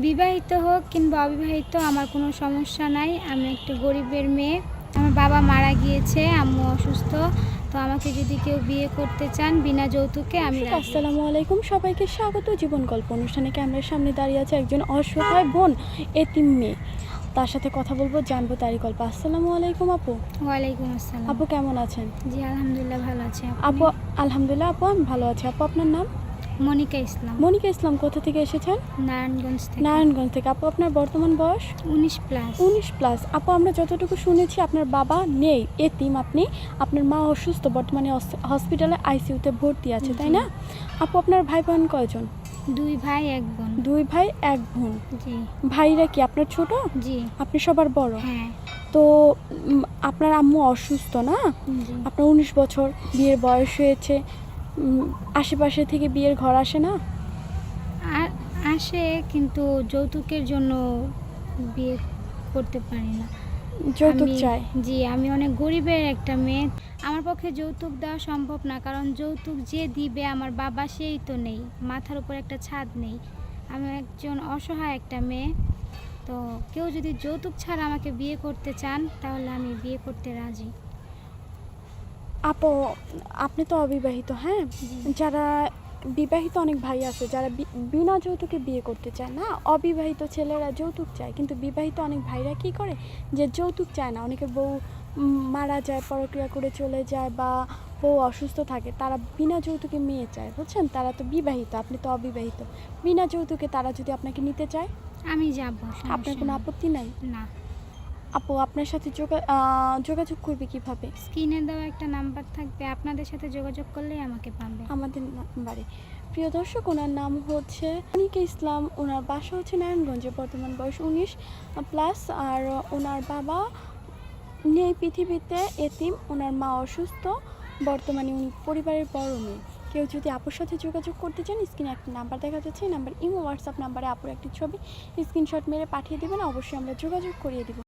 বিবাহিত হোক কিংবা অবিবাহিত আমার কোনো সমস্যা নাই। আমি একটু গরিবের মেয়ে। আমার বাবা মারা গিয়েছে, আম্মু অসুস্থ। তো আমাকে যদি কেউ বিয়ে করতে চান বিনা যৌতুকে আমি রাজি। আসসালামু আলাইকুম, সবাইকে স্বাগত জীবন গল্প অনুষ্ঠানে। ক্যামেরার সামনে দাঁড়িয়ে আছে একজন অসহায় বোন, এতিম মেয়ে। তার সাথে কথা বলবো, জানবো তারই গল্প। আসসালামু আলাইকুম আপু। ওয়ালাইকুম আসসালাম। আপু কেমন আছেন? জি আলহামদুলিল্লাহ ভালো আছি। আপু আলহামদুলিল্লাহ আপু আমি ভালো আছি। আপু আপনার নাম? মনিকা ইসলাম। মনিকা ইসলাম। কোথা থেকে এসেছেন? নারায়ণগঞ্জ থেকে। নারায়ণগঞ্জ থেকে। আপু আপনার বর্তমান বয়স? 19+। 19+। আপু আমরা যতটুকু শুনেছি আপনার বাবা নেই, এতিম আপনি, আপনার মা অসুস্থ, বর্তমানে হসপিটালে আইসিইউতে ভর্তি আছে, তাই না? আপু আপনার ভাই বোন কয়জন? 2 ভাই 1 বোন। 2 ভাই 1 বোন। জি। ভাইরা কি আপনার ছোট? জি। আপনি সবার বড়? হ্যাঁ। তো আপনার আম্মু অসুস্থ না? জি। আপনার 19 বছর, বিয়ের বয়স হয়েছে, আশেপাশে থেকে বিয়ের ঘর আসে না? আসে, কিন্তু যৌতুকের জন্য বিয়ে করতে পারি না। যৌতুক চাই? জি, আমি অনেক গরিবের একটা মেয়ে। আমার পক্ষে যৌতুক দেওয়া সম্ভব না, কারণ যৌতুক যে দিবে আমার বাবা সেই তো নেই, মাথার উপর একটা ছাদ নেই। আমি একজন অসহায় একটা মেয়ে। তো কেউ যদি যৌতুক ছাড়া আমাকে বিয়ে করতে চান তাহলে আমি বিয়ে করতে রাজি। আপু আপনি তো অবিবাহিত, হ্যাঁ? যারা বিবাহিত অনেক ভাই আছে যারা বিনা যৌতুকে বিয়ে করতে চায় না। অবিবাহিত ছেলেরা যৌতুক চায়, কিন্তু বিবাহিত অনেক ভাইরা কি করে যে যৌতুক চায় না। অনেকে বউ মারা যায়, পরক্রিয়া করে চলে যায়, বা বউ অসুস্থ থাকে, তারা বিনা যৌতুকে মেয়ে চায়, বুঝছেন? তারা তো বিবাহিত, আপনি তো অবিবাহিত। বিনা যৌতুকে তারা যদি আপনাকে নিতে চায়, আমি যাব, আপনার কোনো আপত্তি নাই? না। আপু আপনার সাথে যোগাযোগ করবে কিভাবে? স্ক্রিনে দেওয়া একটা নাম্বার থাকবে, আপনাদের সাথে যোগাযোগ করলেই আমাকে পাবে। আমাদের নাম্বারে। প্রিয় দর্শক, ওনার নাম হচ্ছে মনিকা ইসলাম, ওনার বাসা হচ্ছে নারায়ণগঞ্জে, বর্তমান বয়স 19+। আর ওনার বাবা নেই পৃথিবীতে, এতিম, ওনার মা অসুস্থ, বর্তমানে উনি পরিবারের বড় মেয়ে। কেউ যদি আপুর সাথে যোগাযোগ করতে চান, স্ক্রিনে একটা নাম্বার দেখা যাচ্ছে, এই নাম্বার ইমো হোয়াটসঅ্যাপ নাম্বারে আপুর একটি ছবি স্ক্রিনশট মেরে পাঠিয়ে দেবেন, অবশ্যই আমরা যোগাযোগ করিয়ে দেব।